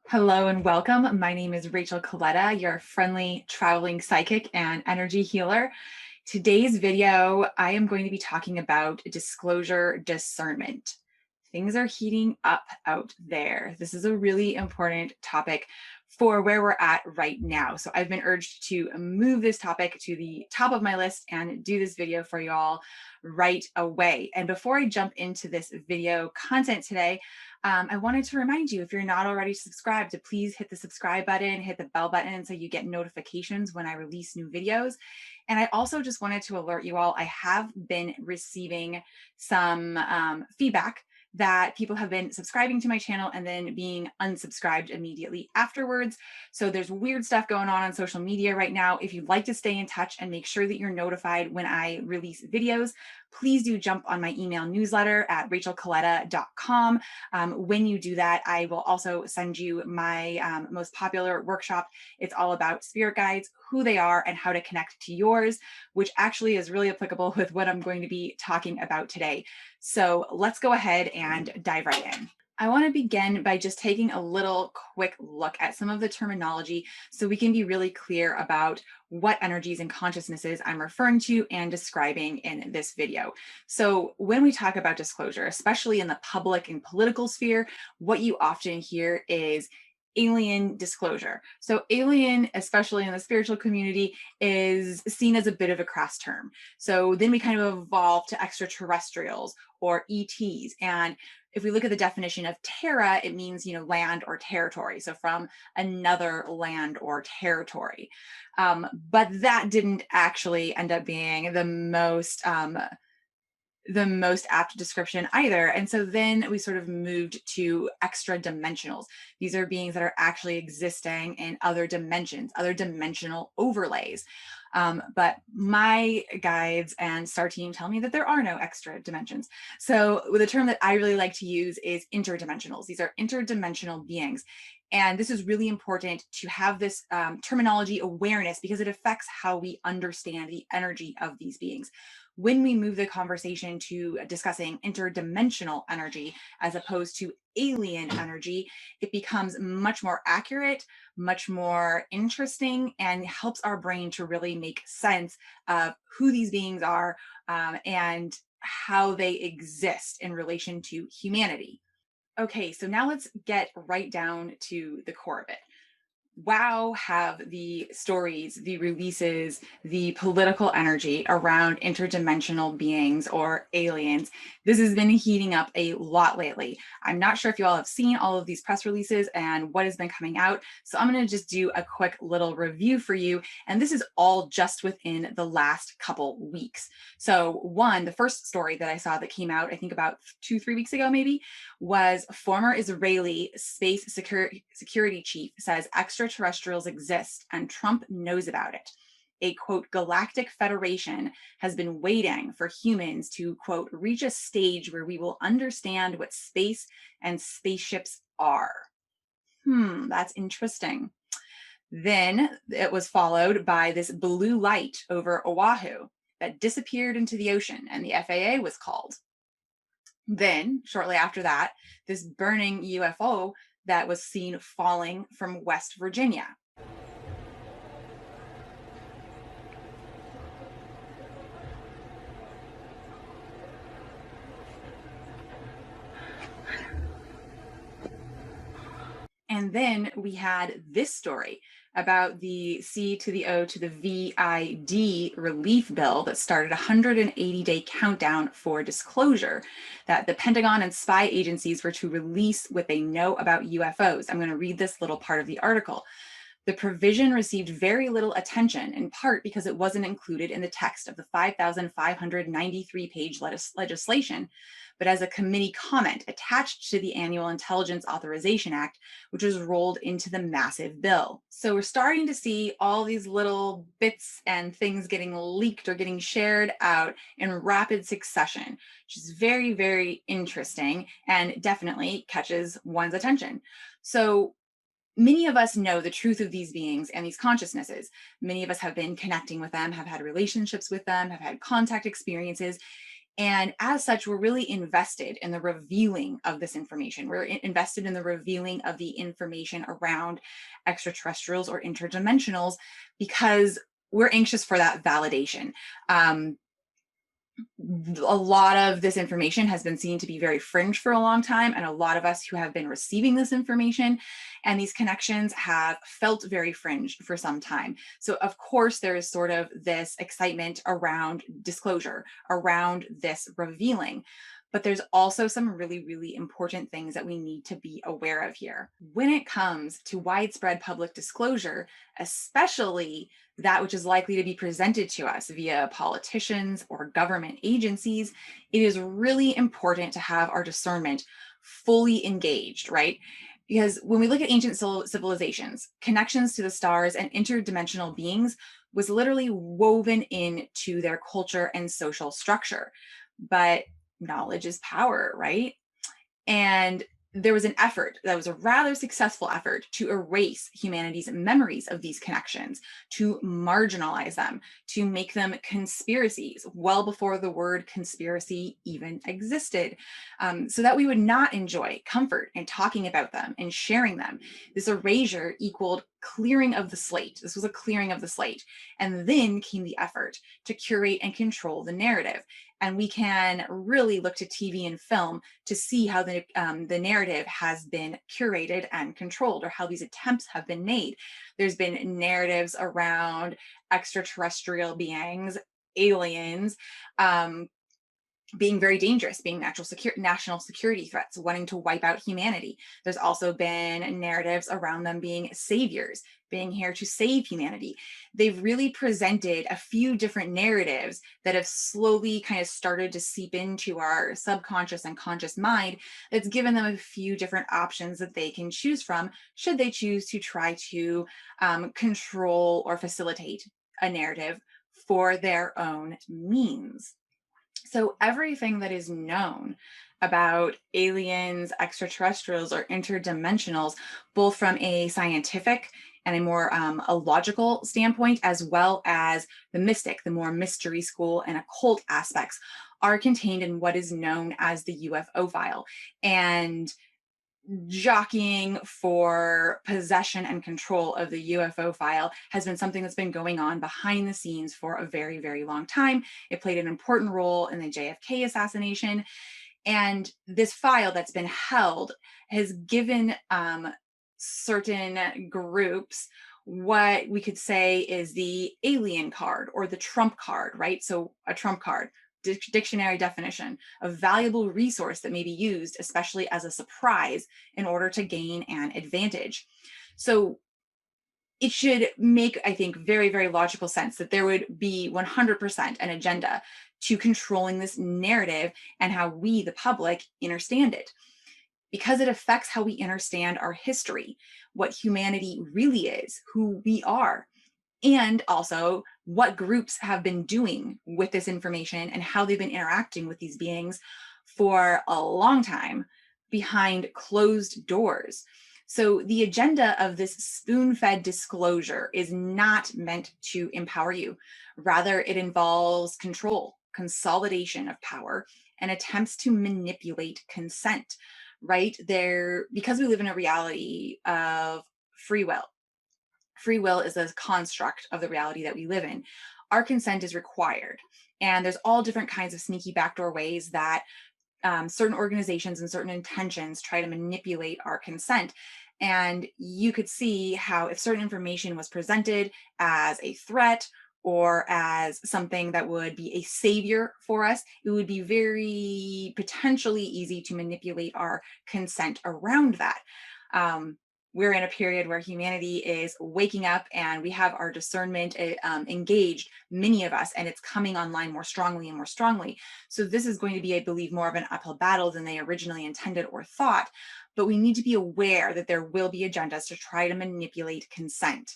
Hello and welcome. My name is Rachel Coletta, your friendly traveling psychic and energy healer. Today's video, I am going to be talking about disclosure discernment. Things are heating up out there. This is a really important topic for where we're at right now. So I've been urged to move this topic to the top of my list and do this video for y'all right away. And before I jump into this video content today, I wanted to remind you, if you're not already subscribed, to please hit the subscribe button, hit the bell button so you get notifications when I release new videos. And I also just wanted to alert you all, I have been receiving some feedback that people have been subscribing to my channel and then being unsubscribed immediately afterwards. So there's weird stuff going on social media right now. If you'd like to stay in touch and make sure that you're notified when I release videos, please do jump on my email newsletter at rachelcoletta.com. When you do that, I will also send you my most popular workshop. It's all about spirit guides, who they are, and how to connect to yours, which actually is really applicable with what I'm going to be talking about today. So let's go ahead and dive right in. I want to begin by just taking a little quick look at some of the terminology so we can be really clear about what energies and consciousnesses I'm referring to and describing in this video. So when we talk about disclosure, especially in the public and political sphere, what you often hear is alien disclosure. So alien, especially in the spiritual community, is seen as a bit of a crass term. So then we kind of evolve to extraterrestrials or ETs. And if we look at the definition of terra, it means, land or territory. So from another land or territory. But that didn't actually end up being the most apt description either. And so then we sort of moved to extra dimensionals. These are beings that are actually existing in other dimensions, other dimensional overlays. But my guides and star team tell me that there are no extra dimensions. So the term that I really like to use is interdimensionals. These are interdimensional beings. And this is really important to have this terminology awareness because it affects how we understand the energy of these beings. When we move the conversation to discussing interdimensional energy as opposed to alien energy, it becomes much more accurate, much more interesting, and helps our brain to really make sense of who these beings are and how they exist in relation to humanity. Okay, so now let's get right down to the core of it. Wow, have the stories, the releases, the political energy around interdimensional beings or aliens. This has been heating up a lot lately. I'm not sure if you all have seen all of these press releases and what has been coming out. So I'm going to just do a quick little review for you. And this is all just within the last couple weeks. So the first story that I saw that came out, I think about 2-3 weeks ago, maybe, was former Israeli space security chief says extraterrestrials exist and Trump knows about it. A quote, galactic federation has been waiting for humans to quote, reach a stage where we will understand what space and spaceships are. That's interesting. Then it was followed by this blue light over Oahu that disappeared into the ocean, and the FAA was called. Then, shortly after that, this burning UFO that was seen falling from West Virginia. And then we had this story about the C to the O to the VID relief bill that started a 180-day countdown for disclosure, that the Pentagon and spy agencies were to release what they know about UFOs. I'm going to read this little part of the article. The provision received very little attention, in part because it wasn't included in the text of the 5,593-page legislation, but as a committee comment attached to the Annual Intelligence Authorization Act, which was rolled into the massive bill. So we're starting to see all these little bits and things getting leaked or getting shared out in rapid succession, which is very, very interesting and definitely catches one's attention. So many of us know the truth of these beings and these consciousnesses. Many of us have been connecting with them, have had relationships with them, have had contact experiences. And as such, we're really invested in the revealing of this information. We're invested in the revealing of the information around extraterrestrials or interdimensionals because we're anxious for that validation. A lot of this information has been seen to be very fringe for a long time, and a lot of us who have been receiving this information and these connections have felt very fringe for some time. So of course there is sort of this excitement around disclosure, around this revealing. But there's also some really, really important things that we need to be aware of here. When it comes to widespread public disclosure, especially that which is likely to be presented to us via politicians or government agencies, it is really important to have our discernment fully engaged, right? Because when we look at ancient civilizations, connections to the stars and interdimensional beings was literally woven into their culture and social structure. But knowledge is power, right? And there was an effort that was a rather successful effort to erase humanity's memories of these connections, to marginalize them, to make them conspiracies well before the word conspiracy even existed, so that we would not enjoy comfort in talking about them and sharing them. This erasure equaled clearing of the slate. This was a clearing of the slate. And then came the effort to curate and control the narrative. And we can really look to TV and film to see how the narrative has been curated and controlled, or how these attempts have been made. There's been narratives around extraterrestrial beings, aliens, being very dangerous, being national security threats, wanting to wipe out humanity. There's also been narratives around them being saviors, being here to save humanity. They've really presented a few different narratives that have slowly kind of started to seep into our subconscious and conscious mind. That's given them a few different options that they can choose from, should they choose to try to control or facilitate a narrative for their own means. So everything that is known about aliens, extraterrestrials, or interdimensionals, both from a scientific and a more a logical standpoint, as well as the mystic, the more mystery school and occult aspects, are contained in what is known as the UFO file. And jockeying for possession and control of the UFO file has been something that's been going on behind the scenes for a very, very long time. It played an important role in the JFK assassination. And this file that's been held has given certain groups what we could say is the alien card or the trump card, right? So a trump card, dictionary definition, a valuable resource that may be used, especially as a surprise, in order to gain an advantage. So it should make, I think, very, very logical sense that there would be 100% an agenda to controlling this narrative and how we, the public, understand it, because it affects how we understand our history, what humanity really is, who we are, and also what groups have been doing with this information and how they've been interacting with these beings for a long time behind closed doors. So the agenda of this spoon-fed disclosure is not meant to empower you. Rather, it involves control, consolidation of power, and attempts to manipulate consent, right? Because we live in a reality of free will. Free will is a construct of the reality that we live in. Our consent is required. And there's all different kinds of sneaky backdoor ways that certain organizations and certain intentions try to manipulate our consent. And you could see how if certain information was presented as a threat or as something that would be a savior for us, it would be very potentially easy to manipulate our consent around that. We're in a period where humanity is waking up and we have our discernment engaged, many of us, and it's coming online more strongly and more strongly. So this is going to be, I believe, more of an uphill battle than they originally intended or thought. But we need to be aware that there will be agendas to try to manipulate consent.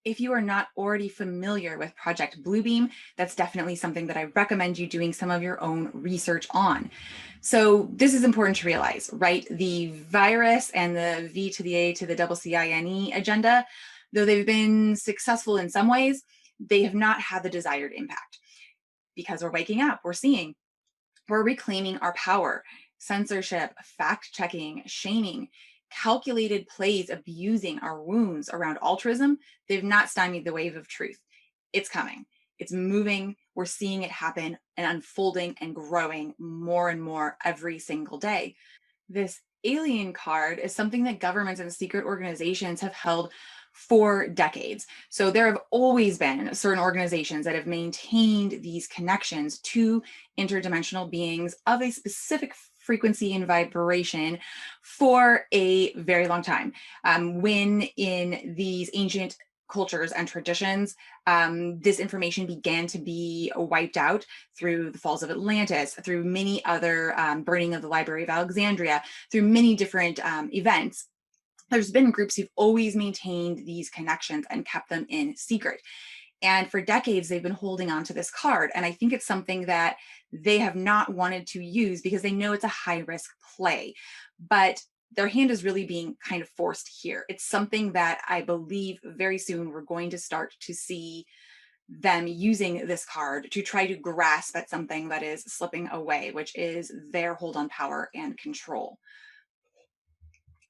If you are not already familiar with Project Bluebeam, that's definitely something that I recommend you doing some of your own research on. So this is important to realize, right? The virus and the V to the A to the double CINE agenda, though they've been successful in some ways, they have not had the desired impact because we're waking up, we're seeing We're reclaiming our power. Censorship, fact checking, shaming, calculated plays abusing our wounds around altruism, they've not stymied the wave of truth. It's coming. It's moving. We're seeing it happen and unfolding and growing more and more every single day. This alien card is something that governments and secret organizations have held for decades. So there have always been certain organizations that have maintained these connections to interdimensional beings of a specific frequency and vibration for a very long time. When in these ancient cultures and traditions, this information began to be wiped out through the falls of Atlantis, through many other burning of the Library of Alexandria, through many different events. There's been groups who've always maintained these connections and kept them in secret. And for decades, they've been holding on to this card. And I think it's something that they have not wanted to use because they know it's a high risk play. But their hand is really being kind of forced here. It's something that I believe very soon we're going to start to see them using this card to try to grasp at something that is slipping away, which is their hold on power and control.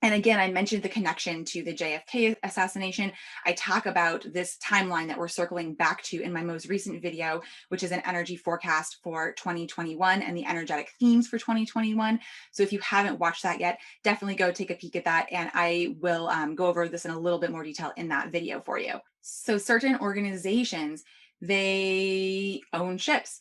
And again, I mentioned the connection to the JFK assassination. I talk about this timeline that we're circling back to in my most recent video, which is an energy forecast for 2021 and the energetic themes for 2021. So if you haven't watched that yet, definitely go take a peek at that. And I will go over this in a little bit more detail in that video for you. So certain organizations, they own ships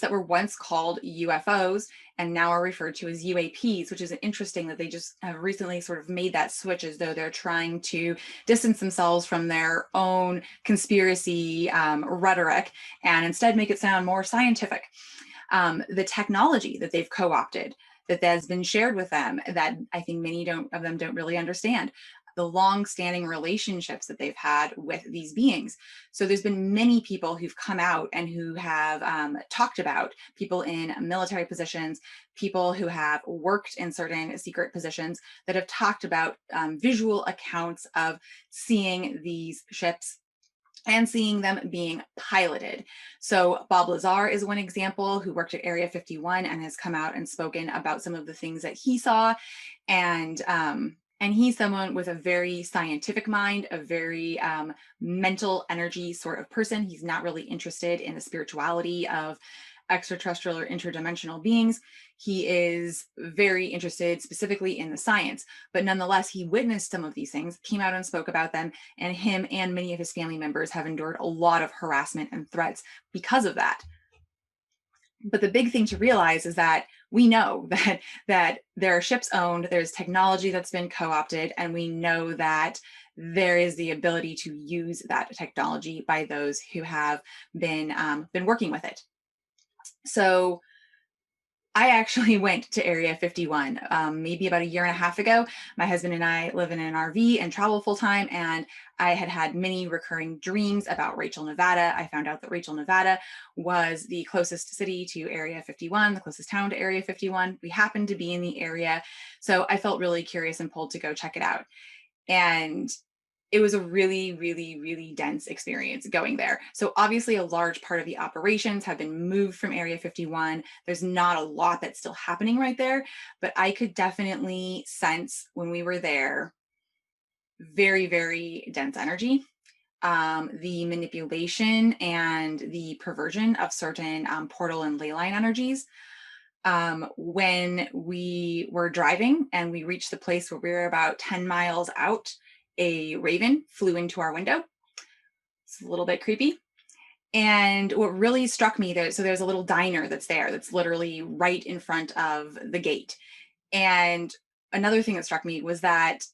that were once called UFOs and now are referred to as UAPs, which is interesting that they just have recently sort of made that switch as though they're trying to distance themselves from their own conspiracy rhetoric and instead make it sound more scientific. The technology that they've co-opted, that has been shared with them, that I think many of them don't really understand, the long-standing relationships that they've had with these beings. So there's been many people who've come out and who have talked about, people in military positions, people who have worked in certain secret positions that have talked about visual accounts of seeing these ships and seeing them being piloted. So Bob Lazar is one example, who worked at Area 51 and has come out and spoken about some of the things that he saw. And he's someone with a very scientific mind, a very mental energy sort of person. He's not really interested in the spirituality of extraterrestrial or interdimensional beings. He is very interested specifically in the science, but nonetheless, he witnessed some of these things, came out and spoke about them, and him and many of his family members have endured a lot of harassment and threats because of that. But the big thing to realize is that we know that there are ships owned, there's technology that's been co-opted, and we know that there is the ability to use that technology by those who have been working with it. So I actually went to Area 51 maybe about a year and a half ago. My husband and I live in an RV and travel full time, and I had had many recurring dreams about Rachel, Nevada. I found out that Rachel, Nevada was the closest city to Area 51, the closest town to Area 51. We happened to be in the area, so I felt really curious and pulled to go check it out. And it was a really, really, really dense experience going there. So obviously a large part of the operations have been moved from Area 51. There's not a lot that's still happening right there, but I could definitely sense when we were there, very, very dense energy. The manipulation and the perversion of certain portal and ley line energies. When we were driving and we reached the place where we were about 10 miles out, a raven flew into our window. It's a little bit creepy. And what really struck me, so there's a little diner that's there, that's literally right in front of the gate. And another thing that struck me was that,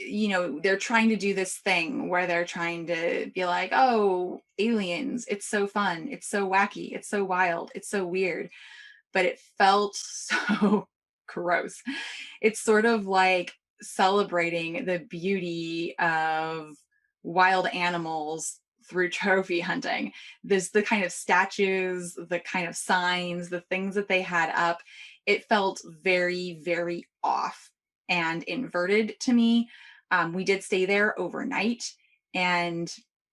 they're trying to do this thing where they're trying to be like, oh, aliens, it's so fun, it's so wacky, it's so wild, it's so weird. But it felt so gross. It's sort of like celebrating the beauty of wild animals through trophy hunting. There's the kind of statues, the kind of signs, the things that they had up. It felt very, very off and inverted to me. We did stay there overnight, and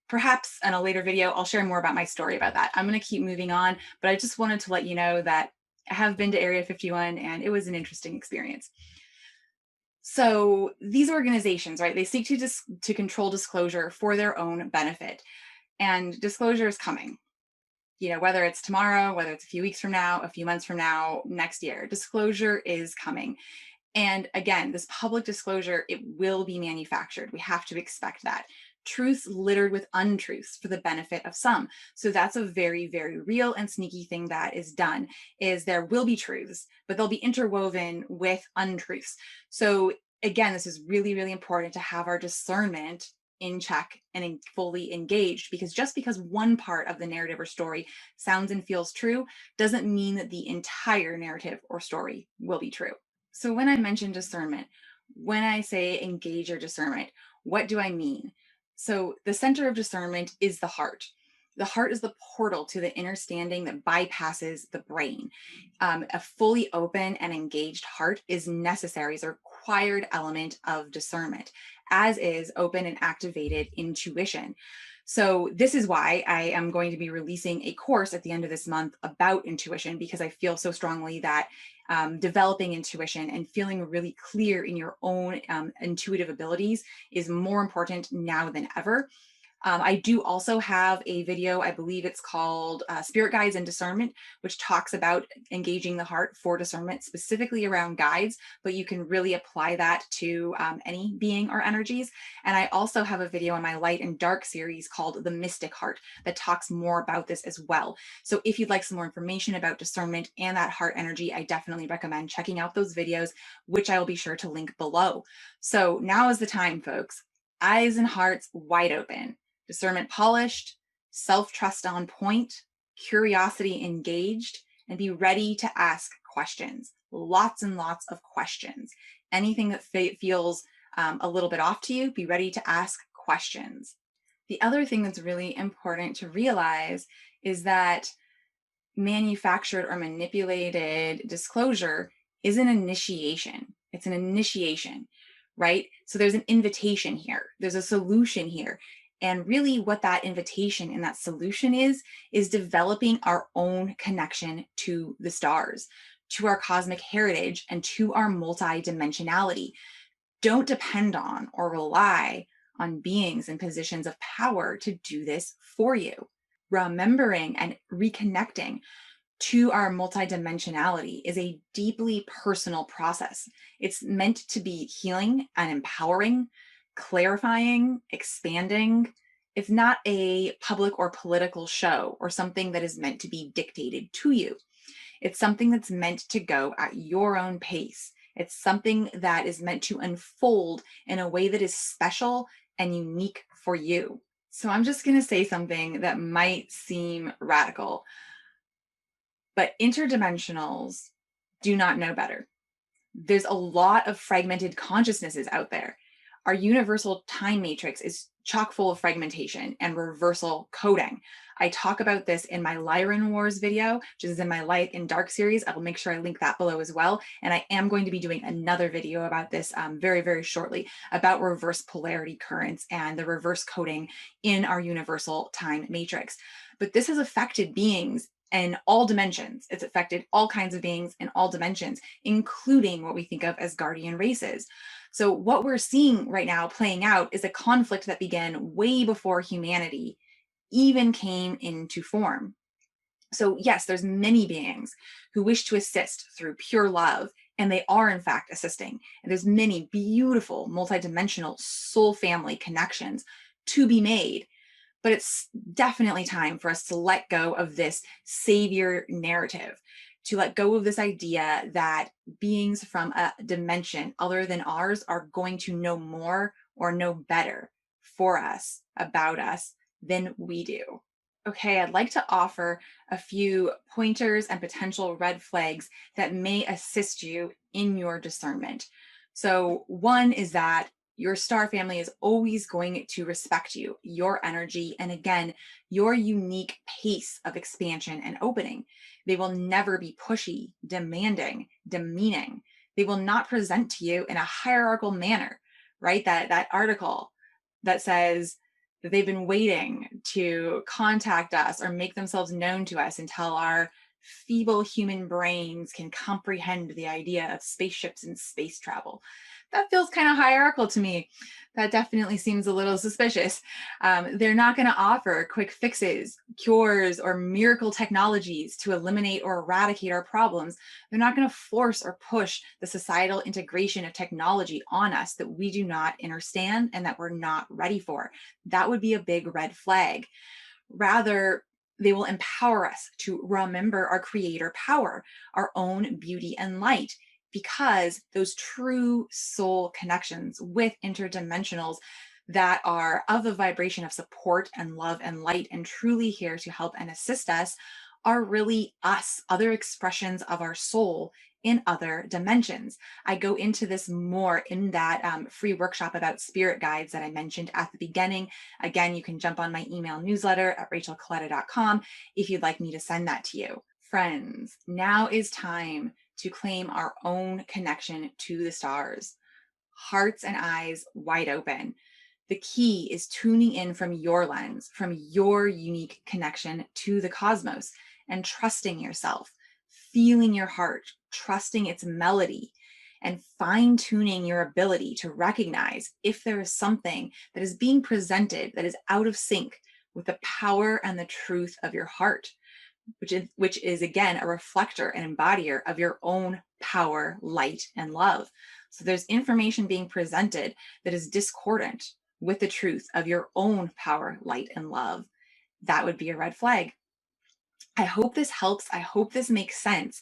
perhaps in a later video, I'll share more about my story about that. I'm going to keep moving on, but I just wanted to let you know that I have been to Area 51 and it was an interesting experience. So these organizations, right, they seek to control disclosure for their own benefit. And disclosure is coming. Whether it's tomorrow, whether it's a few weeks from now, a few months from now, next year, disclosure is coming. And again, this public disclosure, it will be manufactured. We have to expect that. Truths littered with untruths for the benefit of some. So that's a very, very real and sneaky thing that is done, is there will be truths, but they'll be interwoven with untruths. So again, this is really, really important to have our discernment in check and fully engaged, because just because one part of the narrative or story sounds and feels true doesn't mean that the entire narrative or story will be true. So when I mention discernment, when I say engage your discernment, what do I mean? So the center of discernment is the heart. The heart is the portal to the innerstanding that bypasses the brain. A fully open and engaged heart is necessary, is a required element of discernment, as is open and activated intuition. So this is why I am going to be releasing a course at the end of this month about intuition, because I feel so strongly that developing intuition and feeling really clear in your own intuitive abilities is more important now than ever. I do also have a video, I believe it's called Spirit Guides and Discernment, which talks about engaging the heart for discernment, specifically around guides, but you can really apply that to any being or energies. And I also have a video in my Light and Dark series called The Mystic Heart that talks more about this as well. So if you'd like some more information about discernment and that heart energy, I definitely recommend checking out those videos, which I will be sure to link below. So now is the time, folks. Eyes and hearts wide open. Discernment polished, self-trust on point, curiosity engaged, and be ready to ask questions. Lots and lots of questions. Anything that feels a little bit off to you, be ready to ask questions. The other thing that's really important to realize is that manufactured or manipulated disclosure is an initiation. It's an initiation, right? So there's an invitation here. There's a solution here. And really what that invitation and that solution is developing our own connection to the stars, to our cosmic heritage, and to our multidimensionality. Don't depend on or rely on beings in positions of power to do this for you. Remembering and reconnecting to our multidimensionality is a deeply personal process. It's meant to be healing and empowering, clarifying, expanding. It's not a public or political show or something that is meant to be dictated to you. It's something that's meant to go at your own pace. It's something that is meant to unfold in a way that is special and unique for you. So I'm just going to say something that might seem radical, but interdimensionals do not know better. There's a lot of fragmented consciousnesses out there. Our universal time matrix is chock full of fragmentation and reversal coding. I talk about this in my Lyran Wars video, which is in my Light and Dark series. I will make sure I link that below as well. And I am going to be doing another video about this very, very shortly, about reverse polarity currents and the reverse coding in our universal time matrix. But this has affected beings in all dimensions. It's affected all kinds of beings in all dimensions, including what we think of as guardian races. So what we're seeing right now playing out is a conflict that began way before humanity even came into form. So yes, there's many beings who wish to assist through pure love, and they are in fact assisting. And there's many beautiful multidimensional soul family connections to be made. But it's definitely time for us to let go of this savior narrative, to let go of this idea that beings from a dimension other than ours are going to know more or know better for us, about us, than we do. Okay, I'd like to offer a few pointers and potential red flags that may assist you in your discernment. So one is that your star family is always going to respect you, your energy, and again, your unique pace of expansion and opening. They will never be pushy, demanding, demeaning. They will not present to you in a hierarchical manner, right? That article that says that they've been waiting to contact us or make themselves known to us until our feeble human brains can comprehend the idea of spaceships and space travel. That feels kind of hierarchical to me. That definitely seems a little suspicious. They're not going to offer quick fixes, cures, or miracle technologies to eliminate or eradicate our problems. They're not going to force or push the societal integration of technology on us that we do not understand and that we're not ready for. That would be a big red flag. Rather, they will empower us to remember our creator power, our own beauty and light, because those true soul connections with interdimensionals that are of a vibration of support and love and light and truly here to help and assist us are really us, other expressions of our soul in other dimensions. I go into this more in that free workshop about spirit guides that I mentioned at the beginning. Again, you can jump on my email newsletter at rachelcoletta.com if you'd like me to send that to you. Friends, now is time to claim our own connection to the stars. Hearts and eyes wide open. The key is tuning in from your lens, from your unique connection to the cosmos, and trusting yourself, feeling your heart, trusting its melody, and fine tuning your ability to recognize if there is something that is being presented that is out of sync with the power and the truth of your heart, which is again a reflector and embodier of your own power, light, and love. So there's information being presented that is discordant with the truth of your own power, light, and love. That would be a red flag. I hope this helps. I hope this makes sense.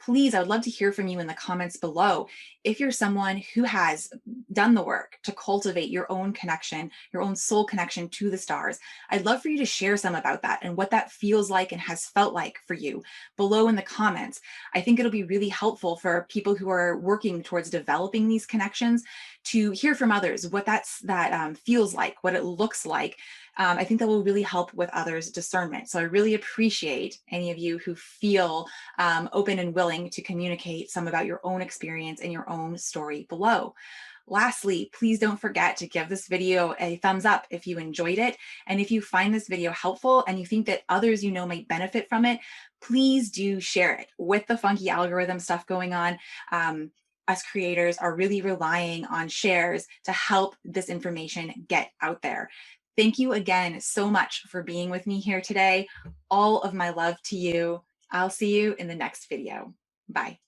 Please, I would love to hear from you in the comments below. If you're someone who has done the work to cultivate your own connection, your own soul connection to the stars, I'd love for you to share some about that and what that feels like and has felt like for you below in the comments. I think it'll be really helpful for people who are working towards developing these connections to hear from others what that feels like, what it looks like. I think that will really help with others' discernment. So I really appreciate any of you who feel open and willing to communicate some about your own experience and your own story below. Lastly, please don't forget to give this video a thumbs up if you enjoyed it. And if you find this video helpful and you think that others you know might benefit from it, please do share it. With the funky algorithm stuff going on, us creators are really relying on shares to help this information get out there. Thank you again so much for being with me here today. All of my love to you. I'll see you in the next video. Bye.